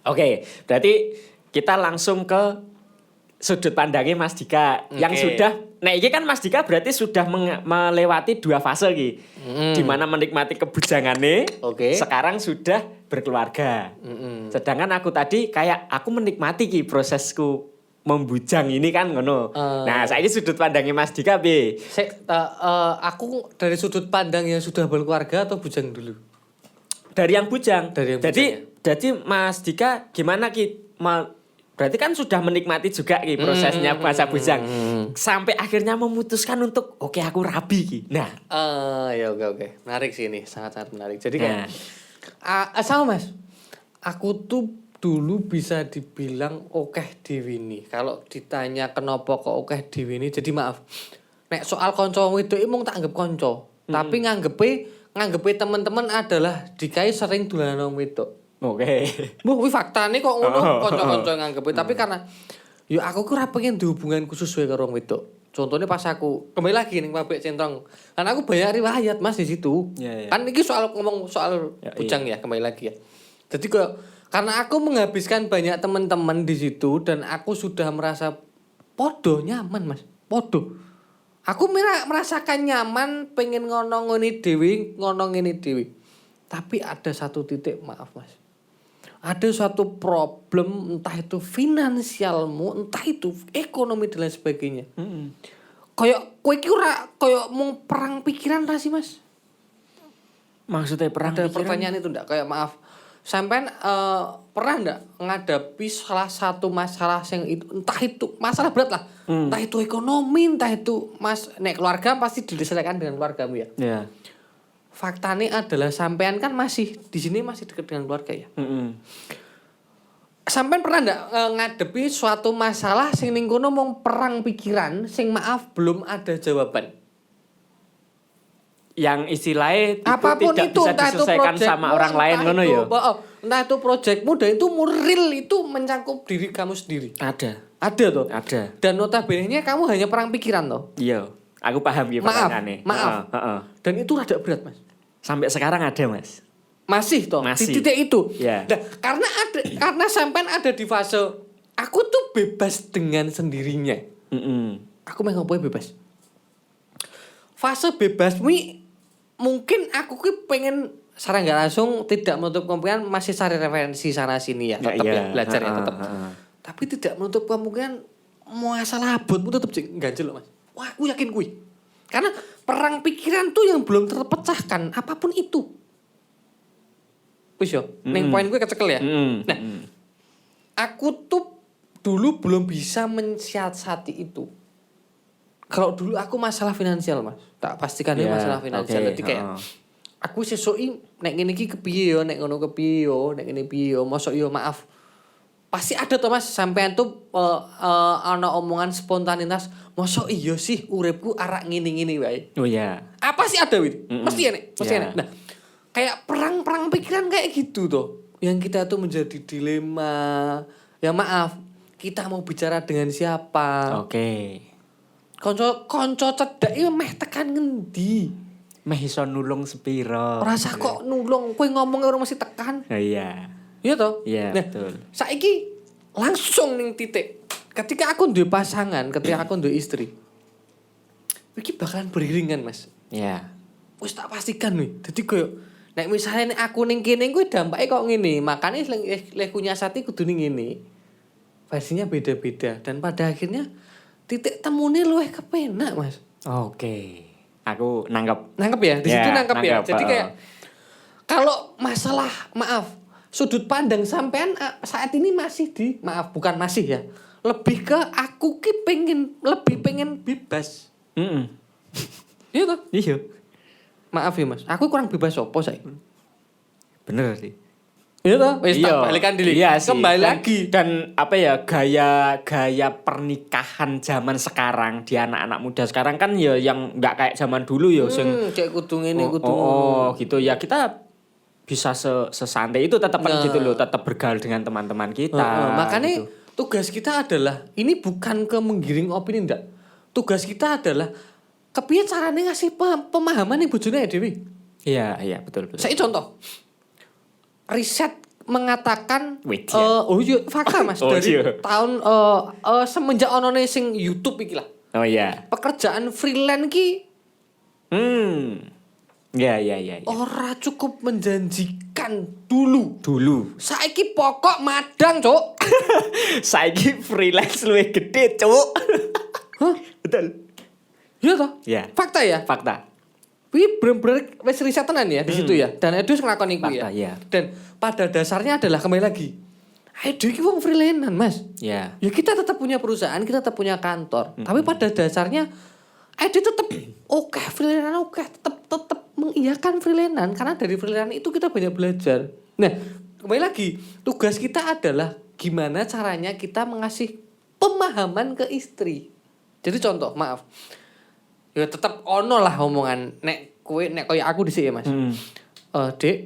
Oke, berarti kita langsung ke sudut pandangnya Mas Dika yang sudah, nah ini kan Mas Dika berarti sudah melewati 2 fase ki, di mana menikmati kebujangannya, sekarang sudah berkeluarga. Sedangkan aku tadi kayak aku menikmati ki prosesku membujang ini kan ngono. Nah, saya ini sudut pandangnya Mas Dika B. Aku dari sudut pandang yang sudah berkeluarga atau bujang dulu? Dari yang bujang. Jadi Mas Dika gimana ki? Berarti kan sudah menikmati juga ki prosesnya masa bujang. Sampai akhirnya memutuskan untuk oke aku rabi ki. Nah, ya oke. Menarik sih ini, sangat-sangat menarik. Jadi kayak sama Mas. Aku tuh dulu bisa dibilang okeh dhewe ini. Kalau ditanya kenapa kok okeh dhewe ini, jadi maaf. Nek soal kanca wedok iki mung tak anggap kanca. Tapi nganggepe teman-teman adalah dikai sering dolanan wong wedok. Oke. Mbah kuwi faktane kok ngono kanca-kanca nganggepe. Tapi karena ya aku ora pengen hubungan khusus wae karo wong wedok. Contohnya pas aku kembali lagi ning pabrik centong. Karena aku banyak riwayat Mas di situ. Kan iki ngomong soal bujang ya, kembali lagi ya. Jadi karena aku menghabiskan banyak teman-teman di situ dan aku sudah merasa podo nyaman Mas. Podo. Aku merasakan nyaman, pengen ngono ngene dhewe. Tapi ada satu titik maaf Mas. Ada suatu problem, entah itu finansialmu, entah itu ekonomi dan lain sebagainya. Kayak kowe iki ora kayak mau perang pikiran ra sih Mas? Maksudnya perang ada pikiran? Pertanyaan itu ndak kayak maaf. Sampean pernah ndak ngadapi salah satu masalah yang itu, entah itu masalah berat lah. Entah itu ekonomi, entah itu nek keluarga pasti diselesaikan dengan keluargamu ya. Iya. Faktanya adalah sampean kan masih di sini masih dekat dengan keluarga ya. Sampean pernah ndak ngadepi suatu masalah sing ning kono mung perang pikiran sing maaf belum ada jawaban. Yang istilahnya apapun tidak itu, bisa diselesaikan sama orang lain ngono ya. Entah itu proyekmu dan itu real, itu mencakup diri kamu sendiri. Ada toh? Ada. Dan notabene-nya kamu hanya perang pikiran toh? Iya. Aku paham ya pertanyaannya. Maaf. Dan itu rada berat Mas. Sampai sekarang ada Mas. Masih toh? Masih. Di titik itu. Ya. Nah, karena sampean ada di fase aku tuh bebas dengan sendirinya. Aku mau ngapain bebas. Fase bebas mungkin aku pengen secara nggak langsung tidak menutup kemungkinan masih cari referensi sana sini ya, tetap ya belajar ya tetap. Tapi tidak menutup kemungkinan masalah abotmu tetap ganjel loh Mas. Wah, aku yakin kui. Karena perang pikiran tuh yang belum terpecahkan apapun itu. Wis yo, ning poin gue kecekel ya. Nah, aku tuh dulu belum bisa mensiasati itu. Kalau dulu aku masalah finansial Mas, tak pastikan ya masalah finansial. Jadi kayak aku sesuai nek ngene iki kepiye yo, nek ngono kepiye yo, nek ngene piye yo, mosok yo maaf. Pasti ada tuh Mas, sampean tuh ana omongan spontanitas, mosok iya sih uripku arak ngene-ngene wae. Oh iya. Apa sih ada wit? Mesti enek, pasti enek. Nah, kayak perang pikiran kayak gitu tuh. Yang kita tuh menjadi dilema. Ya maaf, kita mau bicara dengan siapa? Oke. Konco cedak iki meh tekan ngendi? Meh iso nulung sepiro. Rasa kok nulung, kowe ngomong orang mesti tekan. Iya. Iya toh? Iya, nah, betul. Saiki langsung ning titik. Ketika aku duwe pasangan, ketika aku duwe istri. Iki bakalan beriringan, Mas. Iya. Wis tak pastikan nih. Dadi koyo nek misale aku ning kene kuwi dampake kok ngene, makane lek nyiasati kudu ning ngene. Versinya beda-beda dan pada akhirnya titik temune luwih kepenak, Mas. Oke. Aku nangkep Ya, di situ nangkep ya. nangkep. Jadi kayak kalau masalah maaf, sudut pandang sampean saat ini masih bukan masih ya. Lebih ke aku ki lebih pengen bebas. Iya toh? Iya. Maaf ya, Mas. Aku kurang bebas opo saiki? Bener sih. Iya toh? Wis tak balikan diri. Iya sih. Kembali lagi. Dan apa ya, gaya pernikahan zaman sekarang di anak-anak muda sekarang kan ya yang enggak kayak zaman dulu ya kayak kudu ngene kudu gitu ya. Kita bisa sesantai itu tetap gitu loh, tetap bergaul dengan teman-teman kita. Makanya gitu. Tugas kita adalah ini bukan ke menggiring opini ndak. Tugas kita adalah kepiye carane ngasih pemahaman ning bojone dhewe. Iya, betul. Saya contoh. Riset mengatakan Widya. fakta Mas Oh, dari iya. tahun semenjak onone sing YouTube iki lah. Oh iya. Pekerjaan freelance ki Ya. ora cukup menjanjikan dulu. Dulu. Saiki pokok madang, Cuk. Saiki freelance luwih gede, Cuk. Hah? Betul. Iya toh? Ya. Fakta ya? Fakta. Wih, bener-bener wes riset tenan ya di situ ya. Dan Edu ngelakoni iku Fakta, ya. ya. Dan pada dasarnya adalah kembali lagi. Edu iki wong freelance-an, Mas. Ya. Ya kita tetap punya perusahaan, kita tetap punya kantor. Tapi pada dasarnya Edu tetap oke, freelance oke, tetap mengiyakan freelance karena dari freelance itu kita banyak belajar. Nah, kembali lagi, tugas kita adalah gimana caranya kita mengasih pemahaman ke istri. Jadi contoh, maaf. Ya tetap ono lah omongan nek koyo aku dhisik ya Mas. Dek,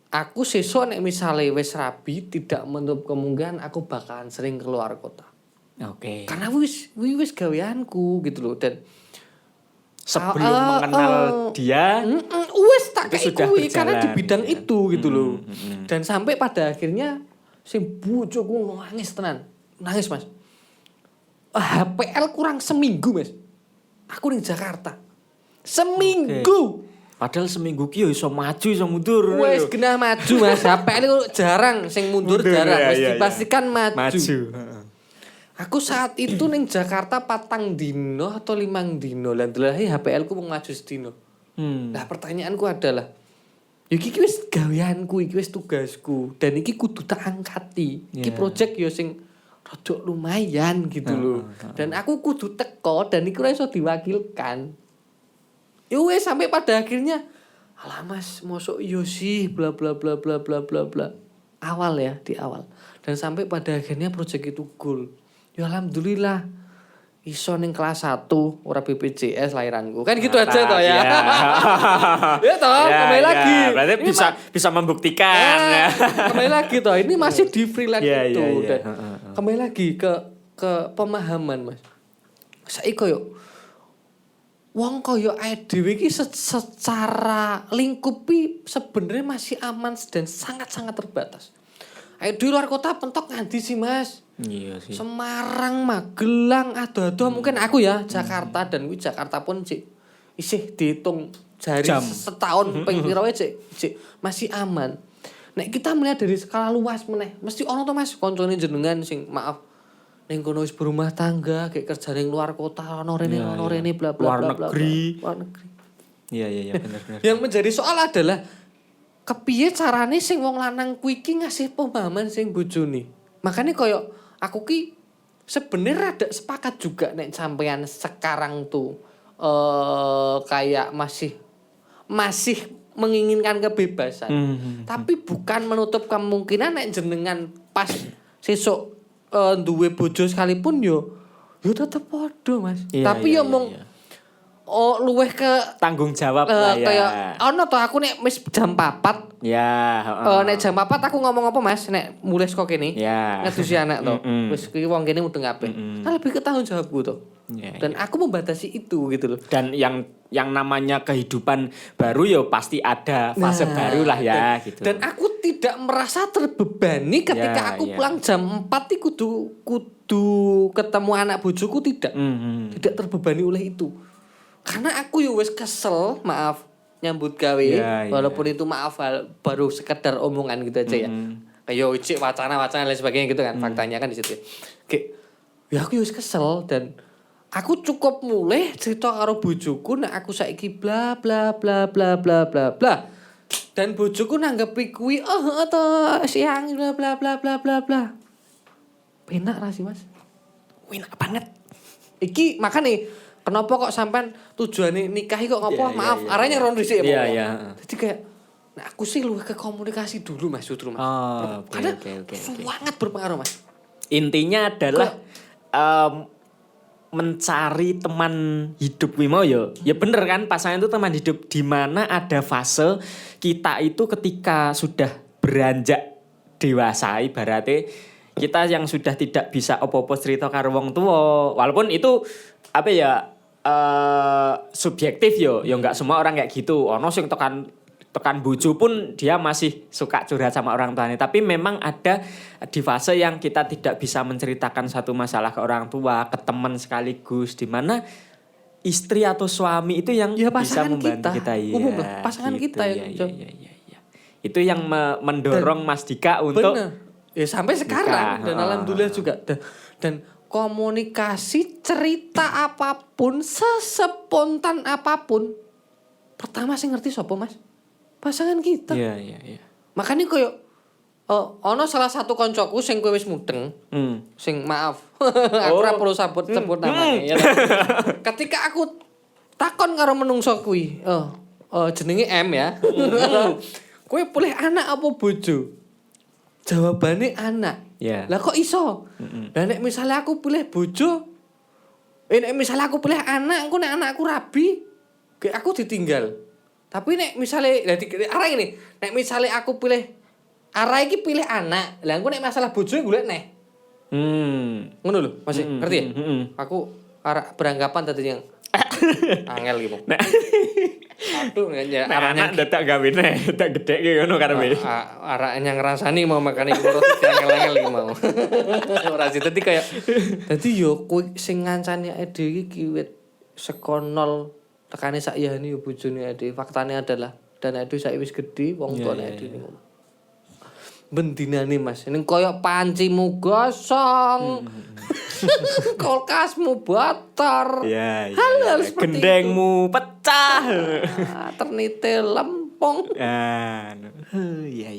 aku sesuk nek misale wis rabi tidak menutup kemungkinan aku bakalan sering keluar kota. Oke. Karena wis gaweanku gitu loh dan Sebelum mengenal dia wis tak itu kayak sudah kuwi karena di berjalan, bidang ya. itu gitu loh. Dan sampai pada akhirnya sing bojoku nangis tenan. Nangis Mas. HPL kurang seminggu Mas. Aku ning Jakarta. Seminggu. Padahal seminggu ki yo iso maju iso mundur. Wes genah maju Mas. HPL itu jarang sing mundur jarang. ya, Wis ya, dipastikan maju. Heeh. Aku saat itu ning Jakarta 4 dino atau 5 dino lan delahe HPL ku mau maju sedino. Nah, pertanyaanku adalah iki wis gaweanku, iki wis tugasku dan iki kudu tak angkati. Iki project yo sing rada lumayan gitu loh. Dan aku kudu teko dan iku ora iso diwakilkan. Yo wes sampai pada akhirnya alah Mas, mosok yo sih bla bla bla bla bla bla bla. Awal ya, di awal. Dan sampai pada akhirnya project itu goal. Ya alhamdulillah iso ning kelas 1 ora BPJS lahiranku. Kan gitu aja toh ya. Ya toh, kembali lagi. Berarti Ini bisa membuktikan ya. kembali lagi toh. Ini masih di freelance itu. Dan Heeh. kembali lagi ke pemahaman Mas. Saiki koyo wong koyo dhewe iki secara lingkupi sebenarnya masih aman dan sangat-sangat terbatas. Di luar kota pentok nganti sih Mas. Iya sih. Semarang, Magelang, ado-ado mungkin aku ya Jakarta dan kuwi Jakarta pun isih dihitung jari Jam. setahun ping pira wae masih aman. Nek kita melihat dari skala luas meneh, mesti ono to Mas koncone jenengan sing maaf ning kono wis berumah tangga, kayak kerja ning luar kota, ono rene bla bla bla bla. Luar negeri. Iya benar. Yang menjadi soal adalah kepiye carane sing wong lanang kuwi iki ngasih pemahaman sing bojone. Makane koyo aku ki sebenarnya rada sepakat juga nek sampean sekarang tuh kayak masih menginginkan kebebasan. Tapi bukan menutup kemungkinan nek jenengan pas sesuk duwe bojo sekalipun yo tetep padha Mas. Tapi yo mung luweh ke tanggung jawab lah ya. Kayak ono to aku nek wis jam 4. Ya, Nek jam 4 aku ngomong apa Mas nek mulai saka kene. Ya. Ngedusi anak to. Wis iki wong kene mudeng kabeh. Kan lebih ke tanggung jawabku to. Ya, Dan aku membatasi itu gitu loh. Dan yang namanya kehidupan baru ya pasti ada fase baru lah ya gitu. Dan aku tidak merasa terbebani ketika aku pulang jam 4 iki kudu ketemu anak bojoku tidak. Tidak terbebani oleh itu. Karena aku ya wis kesel, maaf nyambut gawe walaupun itu maaf baru sekedar omongan gitu aja ya. Kayak cik wacana dan sebagainya gitu kan. Faktanya kan di situ. Kayak ya aku ya wis kesel dan aku cukup mulai cerita karo bojoku nek aku saiki bla bla bla bla bla bla bla. Dan bojoku nanggepi kuwi to siang bla bla bla bla bla bla. Penak ra sih Mas? Enak banget. Iki makane kenapa kok sampean tujuane nikahi kok ngopo? Maaf, arahnya ron dhisik ya. Iya. Jadi kayak nah aku sih luwih ke komunikasi dulu Mas justru Mas. Karena sangat berpengaruh Mas. Intinya adalah mencari teman hidup mau ya bener kan pasangan itu teman hidup di mana ada fase kita itu ketika sudah beranjak dewasa ibaratnya kita yang sudah tidak bisa opo-opo cerita karo wong tua walaupun itu apa ya subjektif ya enggak semua orang kayak gitu ono sing tekan tekan bojo pun dia masih suka curhat sama orang tuanya. Tapi memang ada di fase yang kita tidak bisa menceritakan satu masalah ke orang tua, ke teman sekaligus, di mana istri atau suami itu yang Ya, bisa pasangan membantu kita, kita. Umum lah, pasangan kita yang itu yang mendorong Mas Dika untuk bener. Ya sampai sekarang nikah. dan alhamdulillah juga dan komunikasi cerita apapun sespontan apapun pertama sih ngerti siapa Mas? Pasangan kita. Iya. Makanya koyo ono salah satu koncoku sing kowe wis mudeng. Sing maaf. Aku ora perlu sebut namanya ya. Ketika aku takon karo menungso kuwi, jenenge M ya. Kowe pilih anak apa bojo? Jawabane anak. Yeah. Lah kok iso? Lah nek misalnya aku pilih bojo, nek misalnya aku pilih anak, nek anakku rabi, kayak aku ditinggal. Tapi nek misalnya arah ini, nek misalnya aku pilih arah iki pilih anak, lah aku nek masalah bojo golek neh. Ngono lho, masih ngerti ya? Aku arah beranggapan tadi yang angel gitu. Aduh ya Arahnya dadak gawene, dadak gedhe ngono karepe. Arahnya ngrasani mau makane urut angel-angel iki mau. Ora sih dadi kaya dadi yo kowe sing ngancani dhewe iki wit sekonol tekane sak yane yo bojone dhewe. Faktane adalah dan dhewe saiki wis gedhe wong tuane dhewe ngono. Bendinane Mas, ning kaya pancimu gosong. Kulkasmu bocor. Iya. Hal seperti gendengmu pecah. Ternite lempong. Iya.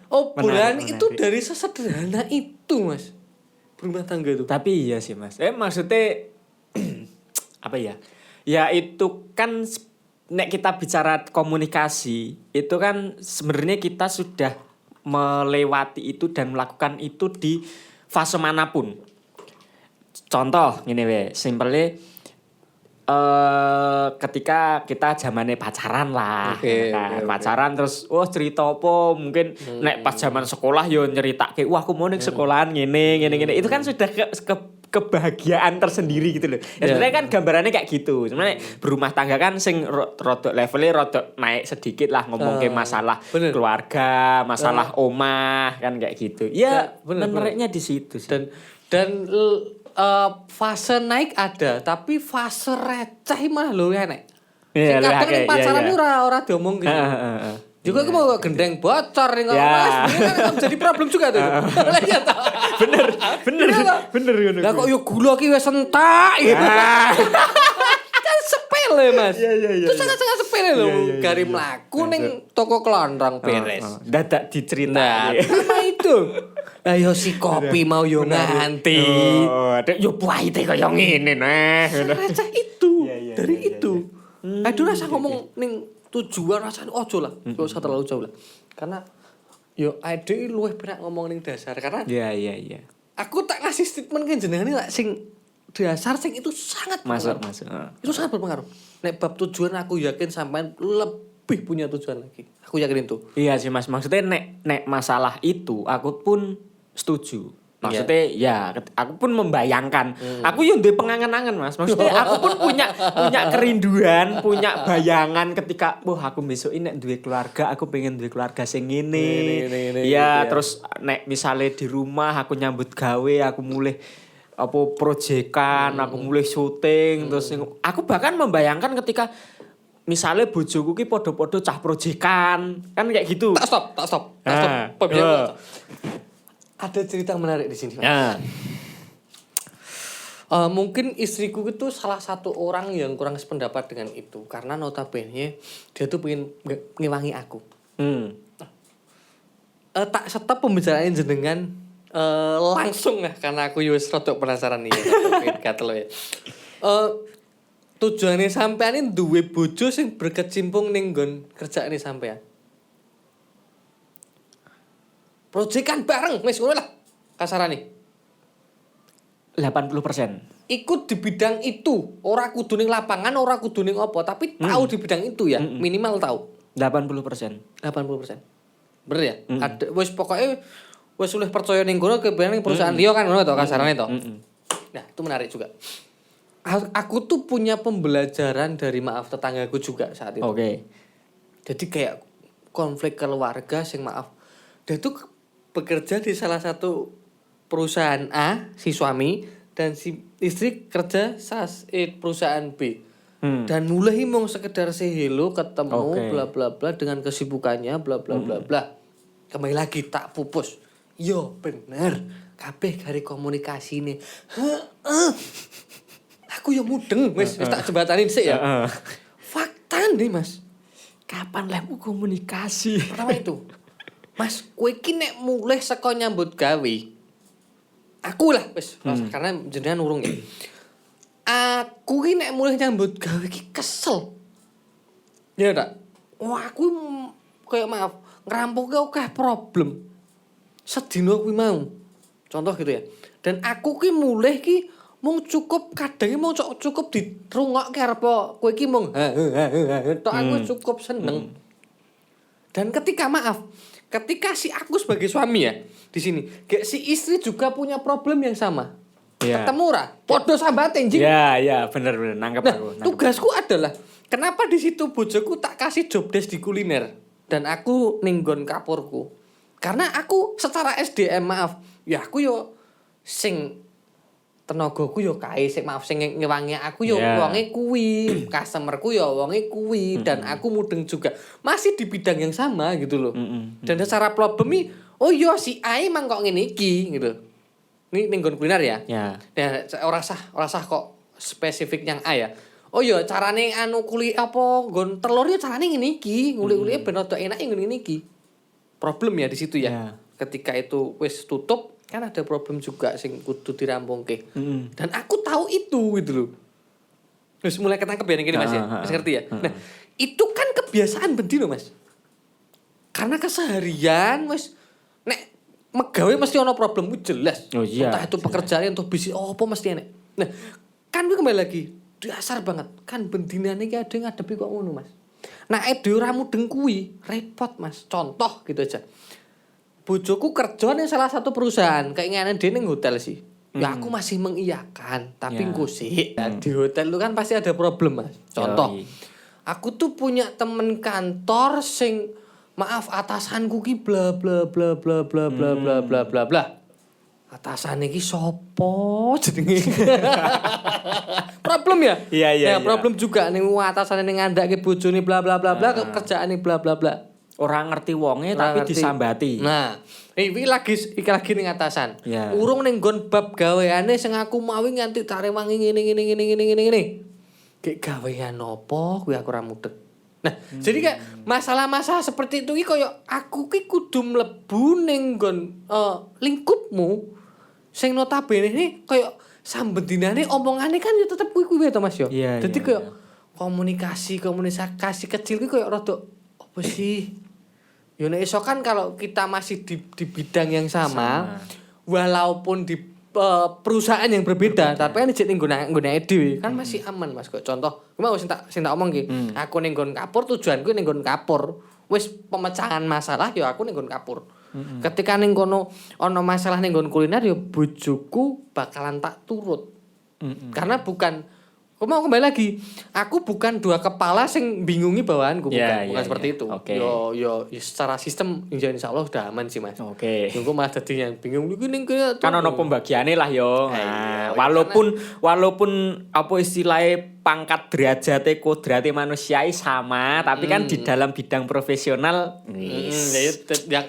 Obrolan Menarik. itu dari sesederhana itu Mas. Berumah tangga itu. Tapi iya sih Mas. Maksudnya apa ya? Ya itu kan nek kita bicara komunikasi, itu kan sebenarnya kita sudah melewati itu dan melakukan itu di fase manapun. Contoh ngene we, simpelnya ketika kita zamane pacaran lah. Pacaran terus cerita apa mungkin nek pas zaman sekolah yo nyeritake aku mau ning sekolahan ngene. Itu kan sudah kebahagiaan tersendiri gitu loh. Ya sebenarnya kan gambarannya kayak gitu. Sebenarnya berumah tangga kan sing rodok levelnya rodok naik sedikit lah ngomong ke masalah keluarga, masalah omah kan kayak gitu. Ya menariknya di situ sih. Dan fase naik ada, tapi fase receh mah lho ya nek. Sing kadang ning pacaran ora diomong gitu. Juga aku mau gendeng bocor nih kan jadi problem juga tuh. Bener. Lah kok yo gula ki wis entak gitu. Kan sepele Mas. Itu sangat-sangat sepele lho. Gari mlaku ning toko kelontrong beres. Dadak diceritain. Sama itu. Lah yo si kopi mau yo nganti. Yo pahite kaya ngene nah. Receh itu. Dari itu. Aduh rasa ngomong ning tujuan rasanya ojo lah, gak usah terlalu jauh lah. Karena yo ade luwih penak ngomong ning dasar karena Iya. Aku tak ngasih statement ke jenengan lah sing dasar sing itu sangat masuk. Itu sangat berpengaruh. Nek bab tujuan aku yakin sampean lebih punya tujuan lagi. Aku yakin itu. Iya sih Mas, maksudnya nek masalah itu aku pun setuju. Maksudnya ya aku pun membayangkan. Aku yang duwe pengangan-angan Mas. Maksudnya aku pun punya kerinduan, punya bayangan ketika aku besok ini nek duwe keluarga, aku pengen duwe keluarga sing ngene. Iya, terus nek misalnya di rumah aku nyambut gawe, aku mulai proyekan, aku mulai syuting terus aku bahkan membayangkan ketika misalnya bojoku ki podo-podo cah proyekan, kan kayak gitu. Tak stop. Ada cerita menarik di sini. Mungkin istriku itu salah satu orang yang kurang sependapat dengan itu karena notabene dia tuh pengen ngewangi aku. Tak stop pembicaraan jenengan langsung ya karena aku wis rada penasaran nih gatel ya. Tujuane sampean ini duwe bojo sing berkecimpung ning nggon kerjaane sampean. Proyekan bareng wis ngono lah kasarane. 80%. Ikut di bidang itu, ora kudu ning lapangan, ora kudu ning apa, tapi tahu di bidang itu ya, minimal tahu. 80%. 80%. Bener ya? Ada wis pokoke wis luwih percaya ning kono kebanding perusahaan liya kan ngono to kasarane to. Nah, itu menarik juga. Aku tuh punya pembelajaran dari tetanggaku juga saat itu. Oke. Jadi kayak konflik keluarga sing maaf. Dia tuh bekerja di salah satu perusahaan A, si suami, dan si istri kerja perusahaan B. Dan mulai mau sekedar say hello, ketemu, bla bla bla dengan kesibukannya, bla bla bla bla. Kembali lagi tak pupus. Yo bener, kabeh gari komunikasi nih. Aku yo mudeng, wis tak jembatanin sih ya. Fakta nih mas. Kapan lemu komunikasi? Pertama itu, mas, kowe iki nek mulai saka nyambut gawe. Aku lah wis, karena jenengan urung ya. Aku ki nek mulai nyambut gawe ki kesel. Ya tak? Wah, aku kayak maaf, ngrampuke akeh problem. Sedina kuwi mau. Contoh gitu ya. Dan aku ki mulai ki mung cukup kadang mung cukup dirungokke arep kowe iki mung tok aku cukup seneng. Dan ketika si aku sebagai suami ya di sini, gak si istri juga punya problem yang sama. Yeah. Ketemu ora? Podo sambate anjing. Ya, bener nangkep nah, aku. Tugasku adalah kenapa di situ bojoku tak kasih job desk di kuliner dan aku ninggon kapurku. Karena aku secara SDM ya aku yo sing tenagaku yo kae sing sing ngewangi aku yo wonge kuwi, customerku yo wonge kuwi dan aku mudeng juga masih di bidang yang sama gitu loh. Dan secara problemi oh yo si A emang kok ngene iki gitu. Ini ning kuliner ya. Ya ora sah kok spesifik yang A ya. Oh yo carane anu kuli apa nggon telur yo carane ngene iki, nguli-ulike ben rada enak ngene iki. Problem ya di situ ya. Ketika itu wis tutup kan ada problem juga sing kudu dirampungke. Dan aku tahu itu gitu loh. Terus mulai ketangkep ya gini Mas ya. Mas ngerti ya? Nah, itu kan kebiasaan bendino Mas. Karena keseharian wis nek megawe mesti ono problem jelas. Oh, iya, entah itu pekerjaan atau bisnis apa mesti enek. Nah, kan kembali lagi dasar banget. Kan bendinane iki ada ngadepi kok ngono Mas. Nah, ede ora mudeng kuwi repot Mas. Contoh gitu aja. Bojoku kerja ning salah satu perusahaan, keinginan dia ning hotel sih. Ya aku masih mengiyakan, tapi engko sih. Di hotel itu kan pasti ada problem, Mas. Contoh. Aku tuh punya temen kantor sing maaf atasanku ki bla bla bla bla bla bla bla bla bla bla. Atasane ki sopo jenenge? Problem ya? Iya. Problem juga ning atasane ning ngandake bojone bla bla bla bla, kerjaane bla bla bla. Orang ngerti wonge tapi disambati. Nah, iki lagi ning atasan. Urung ning nggon bab gaweane sing aku mawi nganti tak rewangi ngene. Gek gawean opo kuwi aku ora mudeg. Nah, jadi kayak masalah-masalah seperti itu ki koyo aku ki kudu mlebu ning nggon lingkupmu sing notabene ini koyo sambendinane omongane kan ya tetep kuwi-kuwi to Mas yo. Dadi koyo komunikasi kecil ki koyo rada apa sih? Ya nek iso kan kalau kita masih di bidang yang sama. Walaupun di perusahaan yang berbeda, tapi kan ning nggone dhewe kan masih aman Mas. Kok contoh, mau sing tak omong ki. Aku ning nggon kapur tujuanku ning nggon kapur. Wis pemecahan masalah ya aku ning nggon kapur. Ketika ning kono ana masalah ning nggon kuliner ya bojoku bakalan tak turut. Karena bukan mau kembali lagi, aku bukan dua kepala sing bingungi bawaanku, bukan seperti itu. Yo secara sistem insyaallah udah aman sih Mas. Nunggu malah dadi yang bingung iki ning kan ono pembagiane lah yo. Nah, walaupun apa istilahnya pangkat derajate kodrate manusiai sama, tapi kan di dalam bidang profesional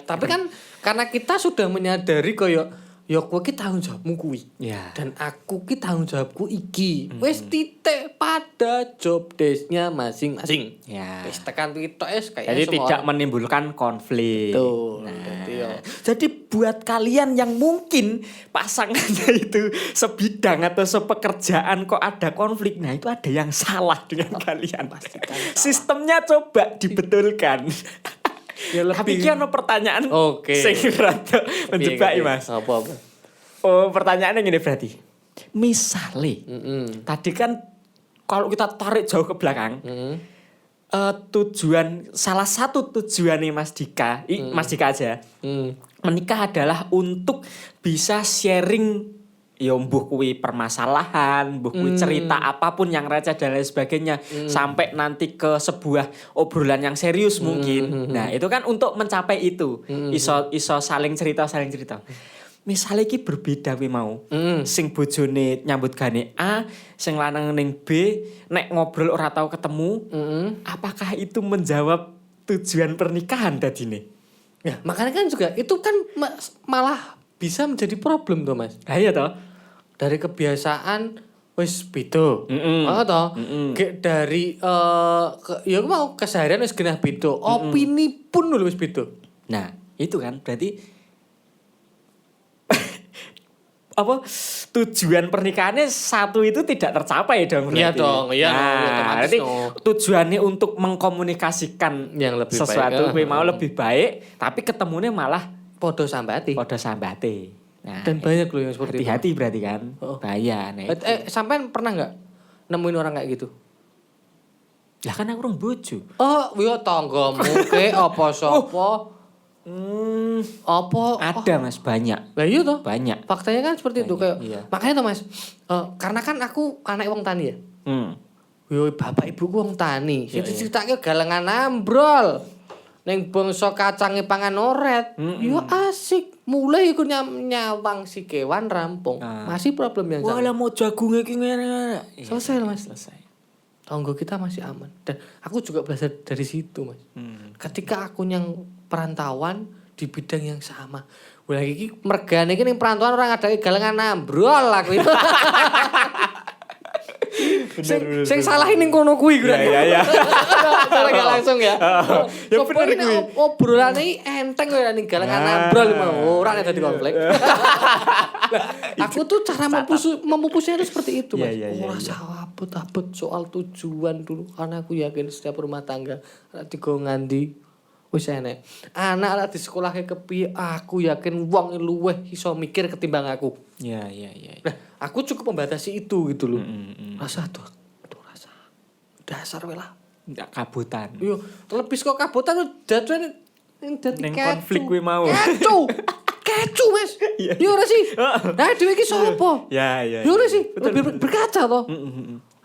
tapi kan karena kita sudah menyadari koyo ya kowe ki tanggung jawabmu kuwi. Dan aku ki tanggung jawabku iki. Wis titik pada job desk-nya masing-masing. Wis tekan titik wis kayak jadi tidak menimbulkan konflik. Tuh. Jadi buat kalian yang mungkin pasangannya itu sebidang atau sepekerjaan kok ada konflik, nah itu ada yang salah dengan kalian. Sistemnya coba dibetulkan. Ya tapi iki ono pertanyaan sing rada menjebak Mas. Apa? Oh, pertanyaannya gini berarti. Misale, tadi kan kalau kita tarik jauh ke belakang, salah satu tujuan nih Mas Dika aja, menikah adalah untuk bisa sharing ya mbuh kuwi permasalahan, mbuh kuwi cerita apapun yang receh dan lain sebagainya sampai nanti ke sebuah obrolan yang serius mungkin. Nah, itu kan untuk mencapai itu. Iso saling cerita. Misalnya iki berbeda kuwi mau. Sing bojone nyambut gane A, sing lanang ning B, nek ngobrol ora tau ketemu, apakah itu menjawab tujuan pernikahan dadine? Ya, makanya kan juga itu kan malah bisa menjadi problem tuh, Mas. Lah iya toh. Dari kebiasaan wis beda. Toh. Dari ya mau keseharian wis genah beda. Opini pun wis beda. Nah, itu kan berarti apa tujuan pernikahannya satu itu tidak tercapai dong berarti. Iya dong, iya. Nah, berarti tujuannya untuk mengkomunikasikan yang lebih sesuatu baik, mau lebih baik, tapi ketemunya malah podo sambati. Nah, dan banyak loh yang seperti hati-hati berarti kan. Bahaya. Nah, sampean pernah nggak nemuin orang kayak gitu? Lah kan aku orang bojo. Yo tanggamu ke apa sapa? Apa? Ada Mas, banyak. Lah iya toh? Banyak. Faktanya kan seperti itu kayak. Iya. Makanya toh Mas, karena kan aku anak wong tani ya. Yo bapak ibuku wong tani. Ceritake galengan ambrol. Ning bangsa kacange pangan oret. Yo asik. Mulai iku nyawang si kewan rampung. Masih problem yang sama. Walah mau jagung iki ngene. Selesai Mas. Selesai. Tonggo kita masih aman. Dan aku juga belajar dari situ Mas. Ketika aku yang perantauan di bidang yang sama. Wah iki mergane iki ning perantauan orang ada galengan ambrol aku itu. Sing salah ning kono kuwi gue. Iya. Cara gak langsung ya. Ya bener kuwi. Obrolane enteng kaya ning galengan ambrol mau ora nek dadi konflik. Aku tuh cara memupusnya itu seperti itu Mas. Ora abot-abot soal tujuan dulu karena aku yakin setiap rumah tangga nek digo ngandi wis enek. Anak lek di sekolahke kepiye aku yakin wong luweh iso mikir ketimbang aku. Iya. Nah, aku cukup membatasi itu gitu loh. Rasa tuh rasa. Dasar we lah. Ndak kabutan. Yo, terlebih kok kabutan dadi dadi konflik kuwi mau. Kecu, Mas. Yo ora sih. Nah, dhewe iki sapa? Ya. Yo ora sih, lebih berkaca toh.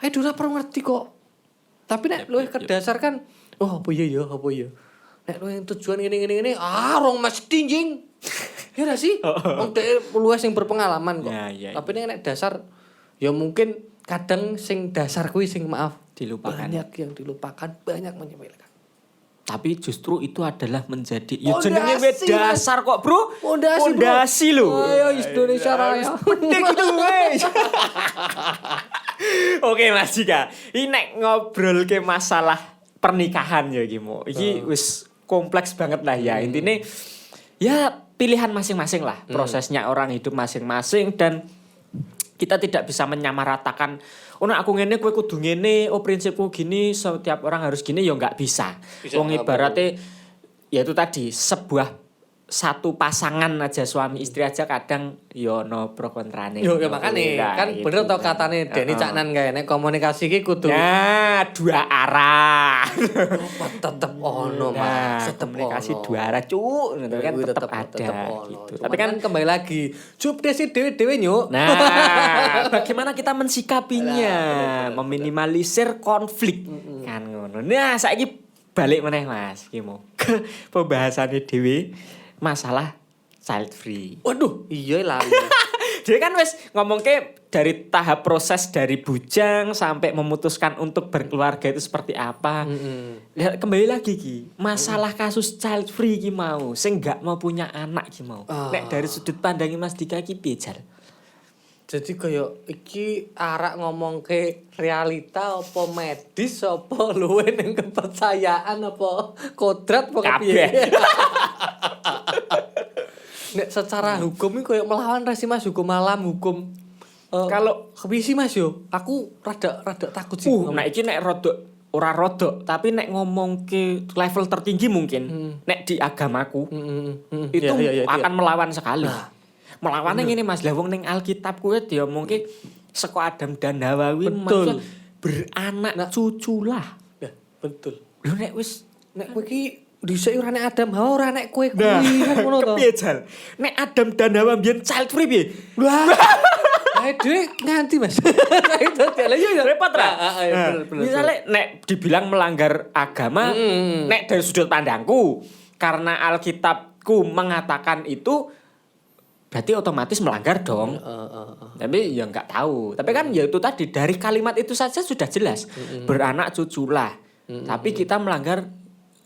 Ayo ora perlu ngerti kok. Tapi nek luwih kedasarkan, apa iya. Nek luwih tujuan ngene, rong mesti jing. Ya ora sih? Wong dhek luwih sing berpengalaman kok. Tapi nek dasar ya mungkin kadang sing dasar kuwi sing maaf dilupakan. Banyak yang dilupakan, banyak menyepelekan. Tapi justru itu adalah menjadi ya jenenge dasar kok, Bro. Pondasi lho. Ayo Indonesia Raya. Penting itu wes. Oke Mas Dika, ini nek ngobrol ke masalah pernikahan ya iki mo. Iki wis kompleks banget lah ya. Intinya ya pilihan masing-masing lah. Prosesnya orang hidup masing-masing dan kita tidak bisa menyamaratakan aku ngene kowe kudu ngene, prinsipku gini, setiap orang harus gini ya enggak bisa. Wong ibaratnya ya itu tadi sebuah satu pasangan aja suami istri aja kadang yo no pro kontrane. Yo makane kan gitu, bener to katane Denny Caknan kae nek komunikasi ki kudu dua arah. Tetep ono Mas, komunikasi dua arah cuk, gitu kan tetep ada gitu. Tapi kan kembali lagi jobdesi dhewe-dhewe nyuk. Nah, bagaimana kita mensikapinya, meminimalisir konflik kan ngono. Nah, saiki balik meneh Mas, iki mau ke pembahasannya dhewe. Masalah child free. Waduh, iya lali. Jadi kan wes ngomong ke dari tahap proses dari bujang sampai memutuskan untuk berkeluarga itu seperti apa. Lihat kembali lagi Ki, masalah kasus child free ki mau, sing gak mau punya anak ki mau. Nek dari sudut pandangnya Mas Dika ki piye. Jadi kaya iki arak ngomong ke realita apa medis apa luwe ning kepercayaan apa kodrat apa kepiye. Nek secara hukum iki koyo melawan resi Mas, hukum alam, hukum kalau kepiye sih Mas yo? Aku rada takut sih. Nek iki nek ora rodok, tapi nek ngomong ke level tertinggi mungkin nek di agamaku itu akan melawan sekali. Melawannya ngene Mas, lah wong ning Alkitab kuwi diomongke saka Adam dan Hawa kuwi maksudnya beranak cucu lah. Ya, betul. Lho nek wis nek kowe iki dhisik ora nek Adam Hawa ora nek kowe kuwi kan ngono to. Kepiye Jal? Nek Adam dan Hawa mbiyen child free piye? dia nganti Mas. Itu jalan yo repot ra. Bener. Misalnya nek dibilang melanggar agama, nek dari sudut pandangku karena Alkitabku mengatakan itu berarti otomatis melanggar dong. Tapi ya nggak tahu. Tapi kan ya itu tadi dari kalimat itu saja sudah jelas. Beranak cuculah. Tapi kita melanggar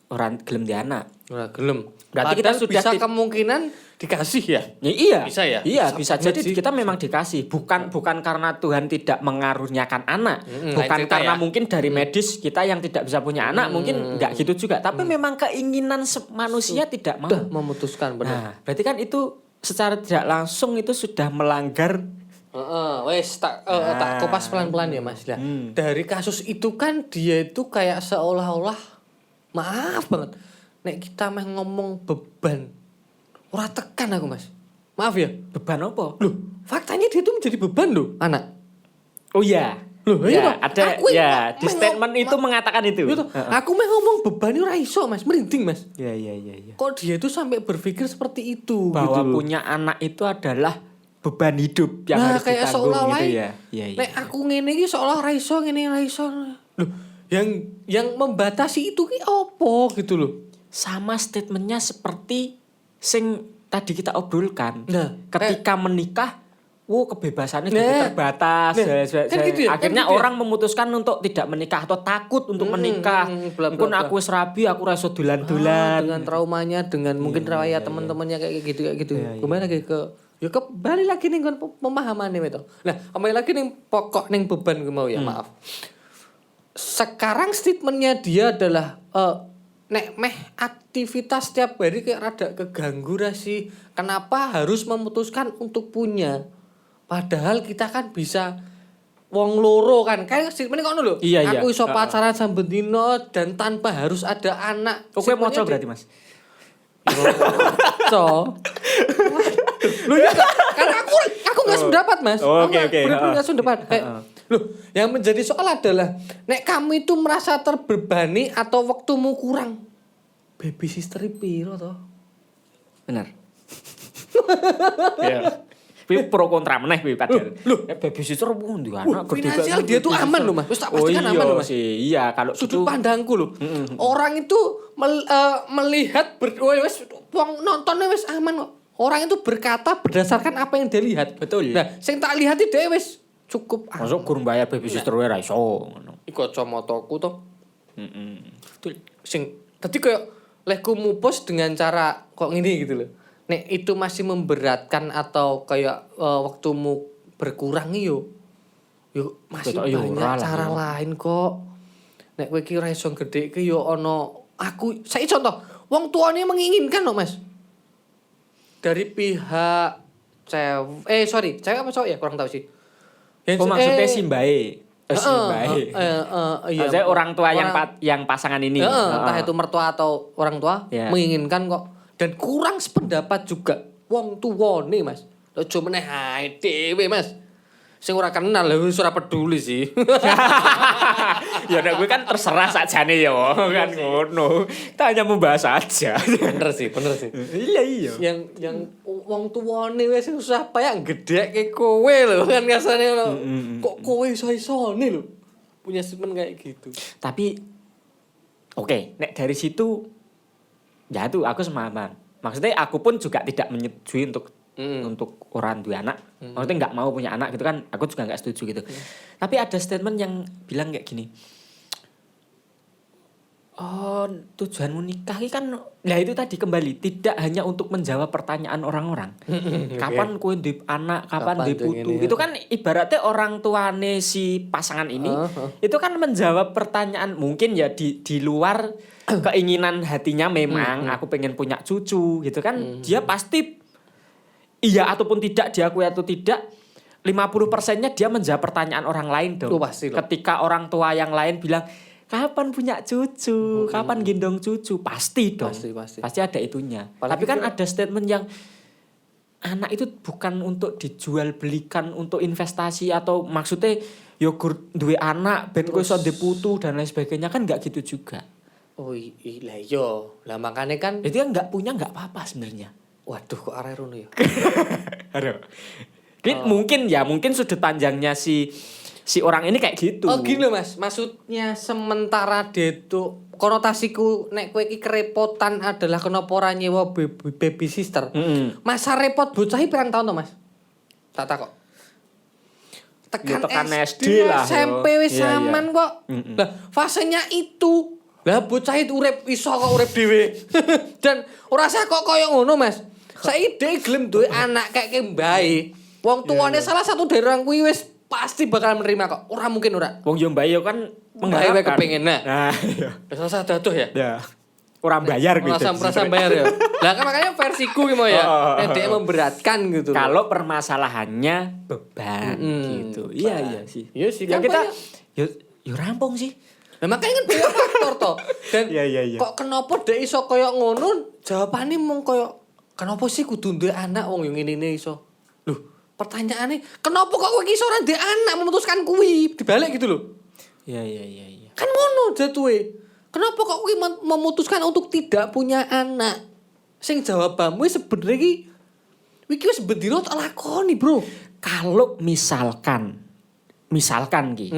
orang gelem di anak. Ora gelem. Berarti kita sudah bisa kemungkinan dikasih ya. Iya. Bisa ya? Iya, Bisa bisa jadi sih. kita memang dikasih. Bukan karena Tuhan tidak mengaruniakan anak. Bukan cerita karena ya. mungkin dari medis kita yang tidak bisa punya anak, mungkin enggak gitu juga. Tapi memang keinginan manusia tidak mau. Udah memutuskan benar. Nah, berarti kan itu secara tidak langsung itu sudah melanggar. Wes tak kupas pelan-pelan ya Mas. Lah, dari kasus itu kan dia itu kayak seolah-olah maaf banget. Nek kita mah ngomong beban, ora tekan aku Mas. Maaf ya. Beban apa? Loh, faktanya dia itu menjadi beban loh, anak. Oh iya. Loh, Ya, iya toh. ada Aku ya mah- di statement itu mengatakan itu. Gitu. Aku mah ngomong beban itu ora iso Mas, merinding Mas. Iya. Kok dia itu sampai berpikir seperti itu Bahwa gitu loh. punya anak itu adalah beban hidup yang Nah, harus kayak ditanggung seolah-olah gitu ya. Iya. Nek aku ngene iki seolah ora iso, ngene ora iso. Loh, yang membatasi itu ki opo gitu loh. Sama statementnya seperti sing tadi kita obrolkan. Nah, ketika menikah, kebebasannya Nah, jadi terbatas. kan gitu ya, Akhirnya kan gitu ya. orang memutuskan untuk tidak menikah atau takut untuk menikah. bla, bla, Mungkin bla. aku wis rabi, aku rasa dolan-dolan. Dengan traumanya, dengan mungkin riwayat teman-temannya kayak gitu. Kembali lagi kembali lagi nih kan pemahaman nih itu. Nah, kembali lagi nih pokok nih beban gue mau ya maaf. Sekarang statementnya dia adalah nek meh aktivitas setiap hari kayak rada keganggu sih. Kenapa harus memutuskan untuk punya? Padahal kita kan bisa wong loro kan. Kayak statement ngono lho. Iya. Aku iso pacaran sambil dino dan tanpa harus ada anak. Oke, mau coba berarti Mas. Lu ya kan aku nggak sependapat Mas. Oh, oke. Bener-bener nggak sependapat. Kayak loh, yang menjadi soal adalah nek kamu itu merasa terbebani atau waktumu kurang. Baby sister piro toh? Benar. Iya. Tapi pro kontra meneh kuwi padahal. Baby sister pundi anak Finansial dia tuh aman loh Mas. Wis tak pastikan aman loh Mas. Iya, kalau Sudut itu pandangku loh. Orang itu melihat wes wong nontonnya wes aman kok. Orang itu berkata berdasarkan apa yang dia lihat. Betul. Nah, sing tak lihat itu wes cukup aman. masuk kurang bayar baby sister wae ra iso ngono. Iku kacamataku toh. Betul. Sing tadi kayak lehku mupus dengan cara kok gini gitu loh. Nek itu masih memberatkan atau kayak waktumu berkurang yo masih Betul, yo, banyak ora lah, cara yo. lain kok. Nek kowe iki ora iso gedhekke yo ono aku saya contoh wong tuane menginginkan loh Mas. Dari pihak cewek apa cowok ya kurang tahu sih. Maksudnya si mbae. Si mbae. Iya. Maksudnya orang tua yang pasangan ini. Entah itu mertua atau orang tua Ya. menginginkan kok dan kurang sependapat juga wong tuwane Mas. Aja meneh ae dhewe Mas. Sing ora kenal lho wis ora peduli sih. Ya nek gue kan terserah sakjane ya kan ngono. Kita hanya membahas aja. bener sih. Iya. Yang wong tuwane wis susah payah gedhekke kowe lho kan kasane lho. Kok kowe iso-isone lho. Punya statement kayak gitu. Tapi oke, nek dari situ ya itu aku semaman. Maksudnya aku pun juga tidak menyetujui untuk orang dua anak. Maksudnya nggak mau punya anak gitu kan, aku juga nggak setuju gitu. Tapi ada statement yang bilang kayak gini. Oh, tujuanmu nikah ini kan, nah itu tadi kembali tidak hanya untuk menjawab pertanyaan orang-orang. Kapan kowe ndek anak, kapan ndek putu. Itu kan ibaratnya orang tuane si pasangan ini itu kan menjawab pertanyaan mungkin ya di luar keinginan hatinya memang aku pengen punya cucu gitu kan. Dia pasti iya ataupun tidak diakui atau tidak 50%-nya dia menjawab pertanyaan orang lain dong. Pasti loh. Ketika orang tua yang lain bilang kapan punya cucu, kapan gendong cucu, pasti dong. Pasti ada itunya. Apalagi tapi kan ada statement yang anak itu bukan untuk dijual belikan untuk investasi atau maksudnya yogurt duwe anak ben kowe iso putu dan lain sebagainya kan enggak gitu juga. Oh iya yo. Lah makanya kan Jadi kan enggak punya enggak apa-apa sebenarnya. waduh kok arek rono ya. Aduh. Mungkin sudut pandangnya si orang ini kayak gitu. Oh gini loh Mas, maksudnya sementara dia itu konotasiku nek kowe iki kerepotan adalah kenapa ora nyewa baby sister. Masa repot bocah iki pirang tahun to Mas? Tak takok. Tekan SD lah, SMP wis saman kok. Lah fasenya itu. Lah bocah itu urip iso kok urip dhewe. Dan ora usah kok koyo ngono Mas. Saiki dhek gelem duwe anak kayak mbae. Wong tuane salah satu dari orang kuwi wis pasti bakal menerima kok. Ora mungkin ora. Wong yo mbae yo kan mengharapkan kepengin. Nah, iya. Wis usah dadoh ya. Ya. Ora bayar gitu. Ora bayar ya. Lah kan makanya versiku ki mau ya. Dia memberatkan gitu. Kalau permasalahannya beban gitu. Iya sih. Iya sih. Ya kita yo rampung sih. Nah makanya kan banyak faktor toh. Dan iya. kok kenapa dek iso koyo ngono? Jawabane mung koyo kenapa sih kudu duwe anak wong yo ngene iso. Loh, pertanyaannya kenapa kok kowe iso ora ndek anak memutuskan kuwi? Dibalik gitu loh. Iya. Kan ngono jatuhe. Kenapa kok kowe memutuskan untuk tidak punya anak? Sing jawabanmu sebenarnya iki wis bendino tak lakoni, Bro. Kalau misalkan ki.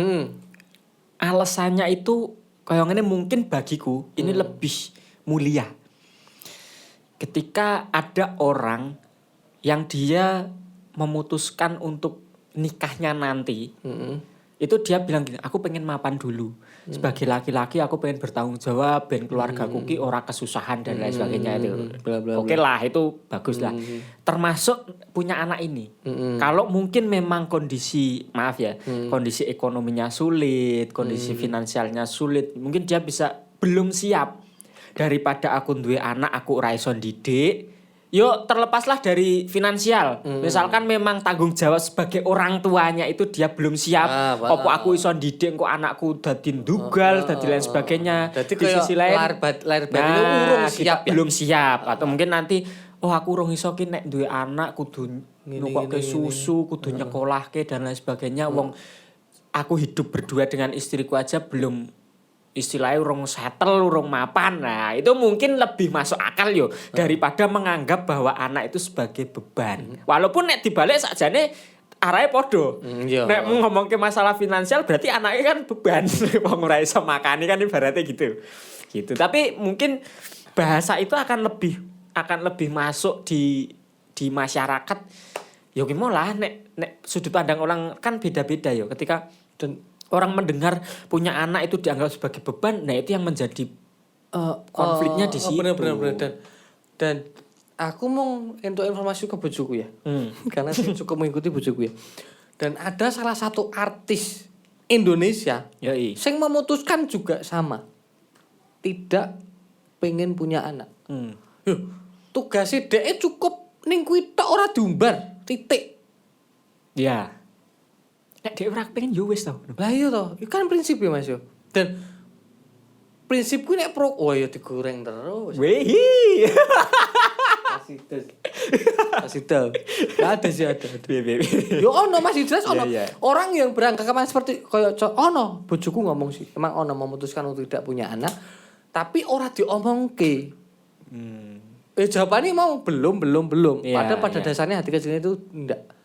Alasannya itu kayak ngene mungkin bagiku ini lebih mulia. Ketika ada orang yang dia memutuskan untuk nikahnya nanti, itu dia bilang gini, aku pengen mapan dulu. Sebagai laki-laki aku pengen bertanggung jawab, ben keluargaku ki ora kesusahan dan lain sebagainya itu. Oke lah, itu bagus lah. Termasuk punya anak ini. Kalau mungkin memang kondisi kondisi ekonominya sulit, kondisi finansialnya sulit, mungkin dia bisa belum siap. Daripada aku duwe anak aku ora iso ndidik, yo terlepaslah dari finansial. Misalkan memang tanggung jawab sebagai orang tuanya itu dia belum siap. Opo aku iso ndidik kok anakku dadi ndugal, dadi lain sebagainya. Dadi di sisi lain lahir batin urung siap ya. Belum siap atau mungkin nanti aku urung iso ki nek duwe anak kudu nukokke susu, kudu nyekolahke dan lain sebagainya. Wong aku hidup berdua dengan istriku aja belum istilahnya urung settle, urung mapan. Nah, itu mungkin lebih masuk akal yo daripada menganggap bahwa anak itu sebagai beban. Walaupun nek dibalik sakjane arahnya podo. Nek ngomongke masalah finansial berarti anaknya kan beban. Wong ora iso makani kan ibaratnya gitu. Gitu. Tapi mungkin bahasa itu akan lebih masuk di masyarakat. Yo gimana nek sudut pandang orang kan beda-beda yo. Ketika orang mendengar punya anak itu dianggap sebagai beban, nah itu yang menjadi konfliknya di situ. Benar. Dan aku mau entuk informasi ke bojoku ya. Karena saya cukup mengikuti bojoku ya. Dan ada salah satu artis Indonesia yang memutuskan juga sama. Tidak pengen punya anak. Tugasnya dia cukup ning kuwi tok ora diumbar, titik. Ya. Nek dhek ora pengen yo wis to. Lah iya to, itu kan prinsip ya Mas yo. Dan prinsipku nek ya digoreng terus. Wehi. Masih tahu. Ada sih ada. Yo ono masih jelas ono. Orang yang beranggapan seperti koyo ono, bojoku ngomong sih. Emang ono memutuskan untuk tidak punya anak, tapi ora diomongke. Jawabannya mau belum. Padahal pada dasarnya hati kecilnya itu enggak.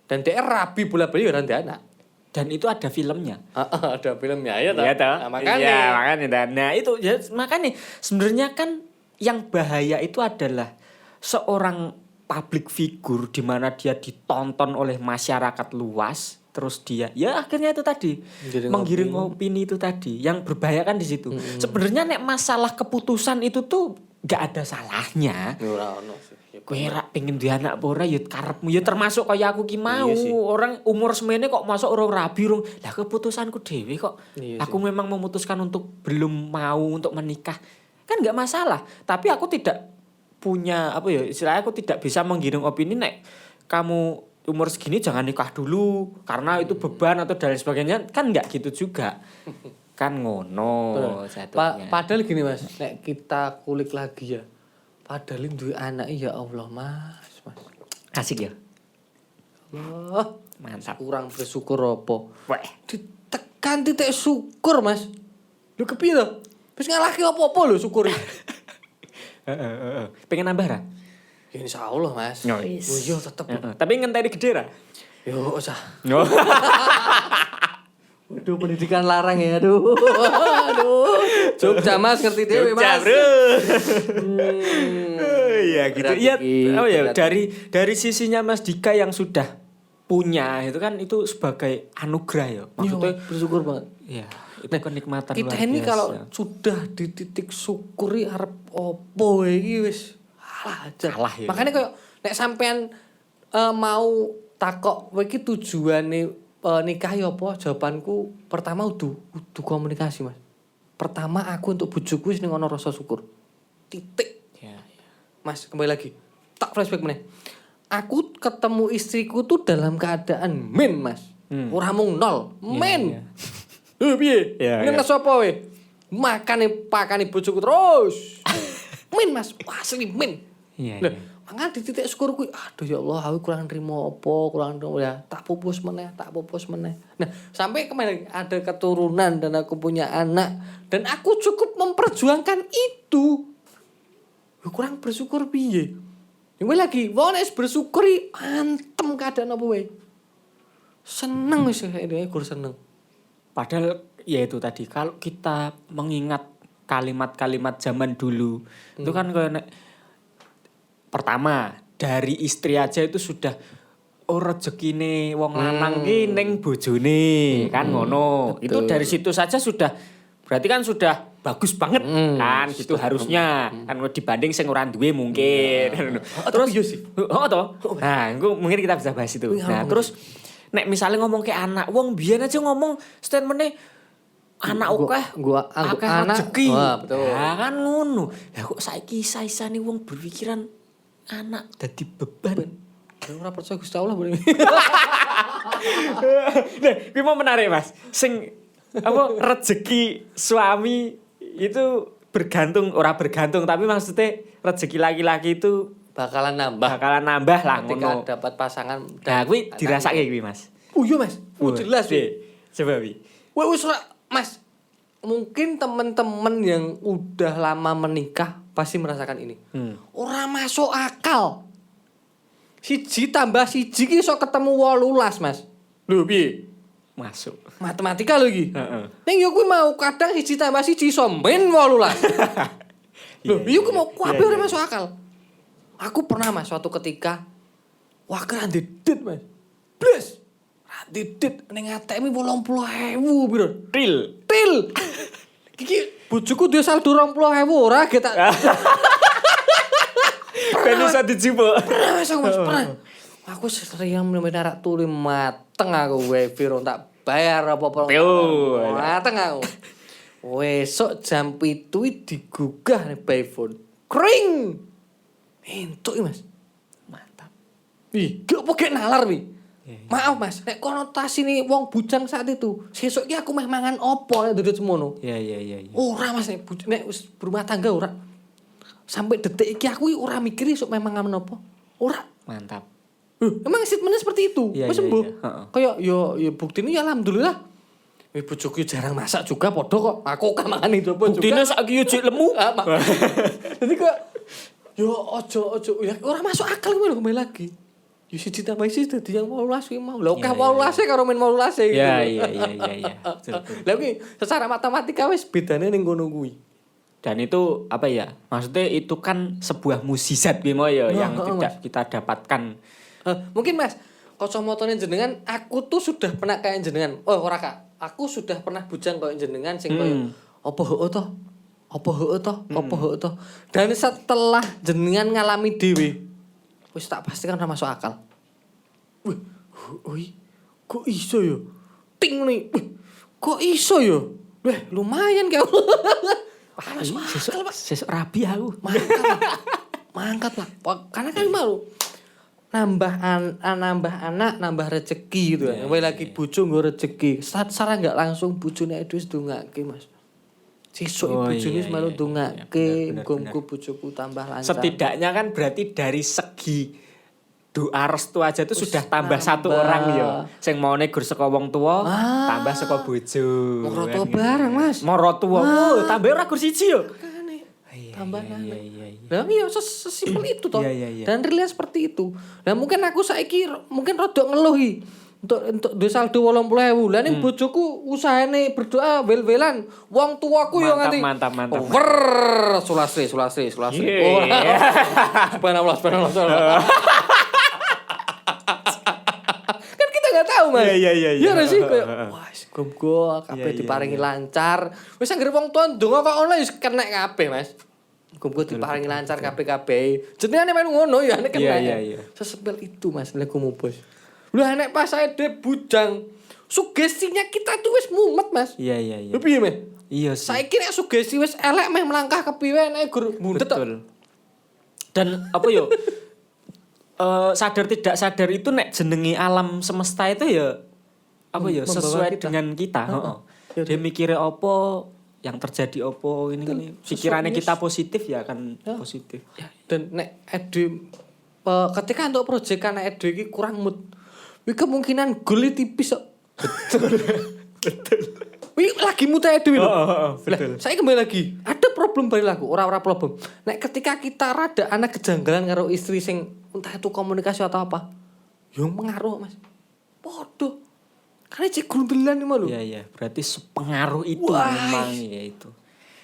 Dan dia rabi bola-bali orang dia anak. Dan itu ada filmnya. Ada filmnya ya toh. Nah, makanya. Nah, itu ya, makanya sebenarnya kan yang bahaya itu adalah seorang public figure di mana dia ditonton oleh masyarakat luas, terus dia ya akhirnya itu tadi menggiring opini itu tadi. Yang berbahaya kan di situ. Sebenarnya nek masalah keputusan itu tuh enggak ada salahnya. Ora ono sih. Kowe ra pengen duwe anak apa ora ya karepmu ya termasuk kaya aku ki mau. Orang umur semene kok masuk ora rabi rung. Lah keputusanku dhewe kok. Aku memang memutuskan untuk belum mau untuk menikah. Kan enggak masalah. Tapi aku tidak punya istilahnya aku tidak bisa menggiring opini nek kamu umur segini jangan nikah dulu karena itu beban atau dan sebagainya. Kan enggak gitu juga. Kan ngono jatuhnya. Padahal gini Mas, nek kita kulik lagi ya. Padahal duwe anak ya Allah Mas. Asik ya. Allah, mantap. Kurang bersyukur apa? Weh, ditekan titik syukur Mas. Lu kepiye to? Wis ngalahke apa-apa lho syukur. Pengen nambah ra? Ya insyaallah Mas. Oh, Oh iya tetep. Tapi ngenteni gede ra? Yo usah. Oh. Waduh pendidikan larang ya aduh. Aduh. Jogja Mas ngerti dhewe Mas. Jogja, Bro. Iya gitu. Iya, oh ya dari sisinya Mas Dika yang sudah punya itu kan itu sebagai anugerah ya. Maksudnya bersyukur banget. iya, itu kenikmatan Kita luar ini biasa. kalau sudah di titik syukuri arep opo iki wis alah aja. Kalah ya. Makanya kayak nek sampean mau takok kowe iki tujuane nikah ya apa? Jawabanku pertama udu komunikasi, Mas. Pertama aku untuk bojoku wis ning ono rasa syukur. Titik. Ya. Mas, kembali lagi. Tak flashback meneh. Aku ketemu istriku tuh dalam keadaan min, Mas. Ora mung nol, min. Piye? Ini sapa we? Pakane bojoku terus. Min Mas, wah asli min. Iya. Mangan di titik syukur kuwi, aduh ya Allah, aku kurang nrimo apa, kurang ya tak pupus meneh. Nah, sampai kemarin ada keturunan dan aku punya anak dan aku cukup memperjuangkan itu. Ya, kurang bersyukur piye? Yang lagi, wong nek bersyukuri antem keadaan apa wae. Seneng wis ini gur seneng. Padahal ya itu tadi kalau kita mengingat kalimat-kalimat zaman dulu itu kan kayak pertama dari istri aja itu sudah rezekine wong lanang ki ning bojone kan ngono. Itu dari situ saja sudah berarti kan sudah bagus banget kan gitu harusnya kan dibanding sing ora duwe mungkin. Terus iya sih. toh. Nah, mungkin kita bisa bahas itu. Nah, terus nek misalnya ngomong ke anak, wong biyen aja ngomong statementnya anak gua akeh anak rezeki. Wah, betul. Nah, kan ngono. Lah kok saiki saisane wong berpikiran anak dadi beban. Ora percaya Gusti Allah bener. Nah, kuwi mau menarik, Mas. Sing apa rezeki suami itu ora bergantung tapi maksudnya rezeki laki-laki itu bakalan nambah lah ketika ngono. dapat pasangan. Nah, kuwi dirasake kuwi, Mas. Oh iya, Mas. Jelas wi. Coba wi. Wis Mas. Mungkin teman-teman yang udah lama menikah pasti merasakan ini. Ora masuk akal. 1 tambah 1 ki iso ketemu 18, Mas. Lho piye? Masuk. Matematika lho iki. Heeh. Ning yo kuwi mau kadang 1 tambah 1 iso men 18. Lho, iya kuwi mau kabeh ora masuk akal. Aku pernah Mas suatu ketika wah keren didit Mas. Blas. Didit ning ATM 80.000 piro? Til. Iki bojoku duwe saldo 20.000 ora ge tak. Ben iso dijupuk. Pernah. Aku seriam menarak turi mateng aku wifi rong tak bayar apa-apa. Mateng aku. Wesuk jam 7 digugah nih by phone. Kring. Entuk Mas. Mantap. Ih, gak apa nalar wi. Maaf Mas, nek konotasi nih wong bujang saat itu. Sesuk iki aku meh mangan opo nek duduk semono. Iya. Ora Mas nek berumah tangga ora. Sampai detik iki aku ora mikir esuk meh mangan opo. Ora. Mantap. Emang statementnya seperti itu. Wis sembuh. Kayak yo buktine ya alhamdulillah. Bojoku jarang masak juga podo kok. Aku kan mangan itu apa juga. Buktine saiki yo jek lemu. Jadi kok yo ojo ya ora masuk akal kuwi lho kembali lagi. Yo siji tambah siji dadi yang 18 kuwi mau. Lah oke 18 karo men 18 gitu. Iya. Lah kuwi secara matematika wis bedane ning kono kuwi. Dan itu apa ya? Maksudnya itu kan sebuah mukjizat kuwi mau ya yang tidak kita dapatkan. Mungkin Mas, kacamatane jenengan aku tuh sudah pernah kayak jenengan. Oh ora Kak. Aku sudah pernah bujang koyo jenengan sing koyo apa heeh toh? Apa heeh toh? Dan setelah jenengan ngalami dhewe wis tak pastikan ora masuk akal. Wih, kok iso ya? Ting nih. Kok iso ya? Weh, lumayan kau. Sesuk rabi aku. Mangkat lah. Karena kan malu nambah anak, nambah rezeki gitu ya. Kembali lagi bojo nggo rezeki. Secara enggak langsung bojone wis ndongake, Mas. Sesuk bojone wis malu ndongake, muga-muga bojoku tambah lancar. Setidaknya kan berarti dari segi doa restu aja itu sudah tambah satu orang ya. Sing maune gur saka wong tuwa, tambah saka bojo. Moro tuwa bareng, Mas. Moro tuwa. Tambah ora gur siji ya. tambah aneh. Iya. Lah iya sesimpel itu toh. Iya. Dan realnya seperti itu. Nah mungkin aku saiki mungkin rodok ngeluhi untuk duwe saldo 80.000. Lah ning bojoku usahane berdoa wel-welan. Wong tuaku yo nganti Mantap. Sulasri. Yeah. Subhanallah. Kan kita enggak tahu, Mas. Iya. Iya nggak sih kayak wah gom-gom kabeh diparingi lancar. Wis anggere wong tuwa ndonga kok ono wis kenek kabeh, Mas. Gom-gom diparingi lancar kabeh. Jenenge main ngono ya nek kenek. Iya. Sesepel itu, Mas, lek bos. Lah nek pas saya de bujang, sugestinya kita tuh wis mumet, Mas. Iya. Lho piye, Mas? Iya sih. Saiki nek sugesti wis elek meh melangkah kepiye nek gur bundet tok. Betul. Dan apa yo? Sadar tidak sadar itu nek jenengi alam semesta itu ya apa ya sesuai dengan kita. Dia mikirnya apa, yang terjadi apa ini pikirannya kita positif ya akan positif. Ya, dan nek Edu ketika untuk proyek kan Edu iki kurang mood. Wih kemungkinan gol tipis kok. Betul. Wih lagi mood Edu lho. Betul. Saya kembali lagi. Ada problem balik lagu, ora problem. Nek ketika kita rada anak kejanggalan karo istri sing entah itu komunikasi atau apa. Yang mengaruh, Mas. Podo. Karena cek grundelan iki lho. Iya. Berarti sepengaruh itu memang ya itu.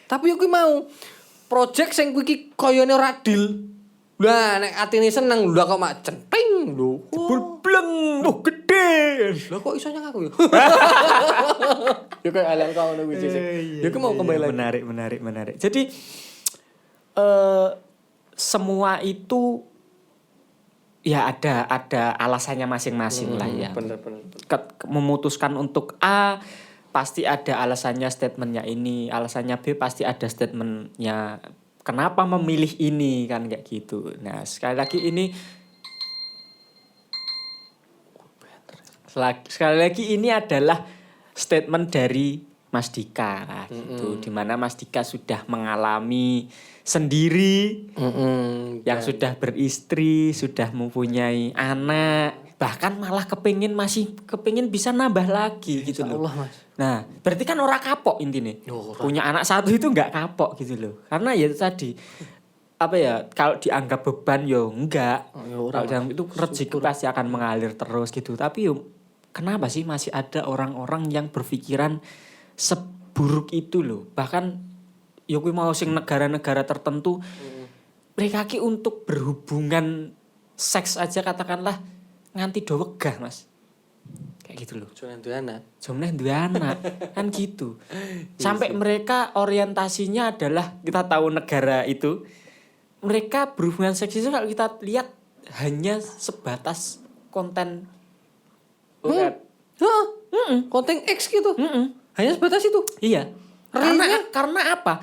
Tapi aku mau project sing iki koyone ora adil. Lah nek atine seneng lho kok mak centing lho. Bleng, gede. Lah kok iso nyang aku ya? Ya kayak alal kau ngono kuwi sih. Ya aku mau kembali lagi. Menarik. Jadi semua itu ya ada alasannya masing-masing lah ya. Bener. Memutuskan untuk A pasti ada alasannya statementnya ini, alasannya B pasti ada statementnya kenapa memilih ini kan kayak gitu. Nah sekali lagi ini adalah statement dari Mas Dika gitu, dimana Mas Dika sudah mengalami sendiri, yang sudah beristri, sudah mempunyai anak, bahkan malah kepingin bisa nambah lagi gitu loh. Allah, Mas. Nah, berarti kan orang kapok intinya. Punya anak satu itu nggak kapok gitu loh. Karena ya itu tadi apa ya, kalau dianggap beban yo enggak. Kalau dianggap itu rezeki pasti akan mengalir terus gitu. Tapi yo kenapa sih masih ada orang-orang yang berpikiran seburuk itu loh. Bahkan yo kuwi mau sing negara-negara tertentu mereka ki untuk berhubungan seks aja katakanlah nganti do wegah, Mas. Kayak gitu loh. Jomne duwe anak. Kan gitu. Sampai mereka orientasinya adalah kita tahu negara itu mereka berhubungan seks itu kalau kita lihat hanya sebatas konten Konten X gitu. Hanya sebatas itu. Iya. Karena apa?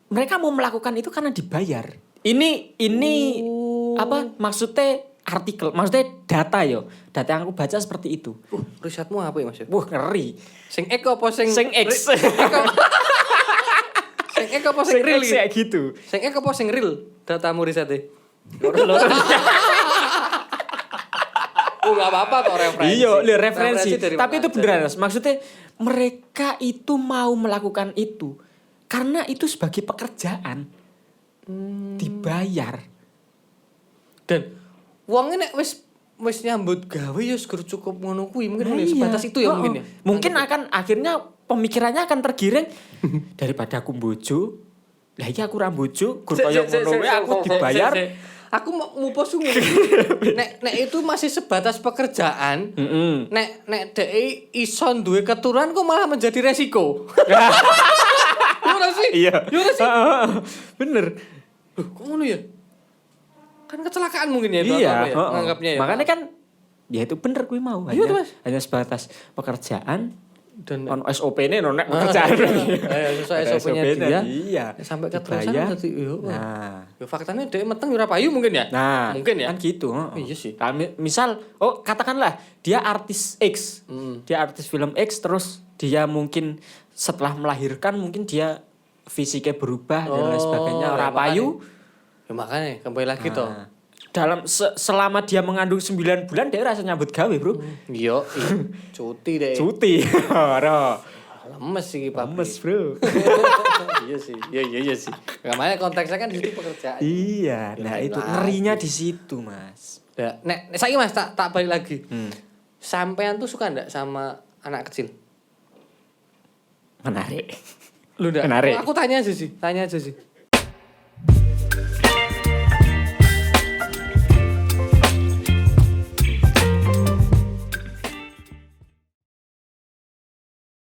Mereka mau melakukan itu karena dibayar. Ini apa maksudnya artikel, maksudnya data yo. Data yang aku baca seperti itu. Risetmu apa ya, Mas? Wah, ngeri. Sing X apa sing X. Sing X apa sing real kayak gitu. Sing X apa sing real? Datamu risete. Enggak apa-apa kok referensi. Iya, referensi. Tapi itu beneran, Mas. Maksudnya mereka itu mau melakukan itu karena itu sebagai pekerjaan. Dibayar. Dan wong nek wis nyambut gawe ya cukup ngono kuwi. Mungkin sebatas itu ya mungkin ya. Mungkin akan akhirnya pemikirannya akan tergiring daripada aku bojo. Lah iki aku ra bojo, gur koyo ngono aku dibayar. Aku mau posu ngono. Nek itu masih sebatas pekerjaan. Nek dhek iso duwe keturunan kok malah menjadi resiko. Ora sih? Iya. Bener. Kok ngono ya? Kan kecelakaan mungkin ya itu iya, ya, menganggapnya ya. Makanya kan ya itu bener gue mau hanya sebatas pekerjaan dan on SOP-ne nek pekerjaan. Sesuai SOP-nya dia. Iya. Sampai keterusan berarti nah, ya faktanya dhek meteng ora payu mungkin ya. Nah, mungkin ya. Kan gitu, Iya sih. Misal katakanlah dia artis X. Dia artis film X terus dia mungkin setelah melahirkan mungkin dia fisiknya berubah dan lain sebagainya ora payu. Ya makanya kembali lagi toh. Dalam selama dia mengandung 9 bulan dia rasa nyambut gawe, Bro. Iya, cuti deh. Cuti. Ora. lemes sih Pak. Lemes, Bro. Iya sih. Iya sih. Namanya konteksnya kan di situ pekerjaan. Iya, nah itu ngerinya di situ, Mas. Ya, nek saiki Mas tak balik lagi. Sampean tuh suka ndak sama anak kecil? Menarik. Lu ndak? Menarik. Aku tanya aja sih.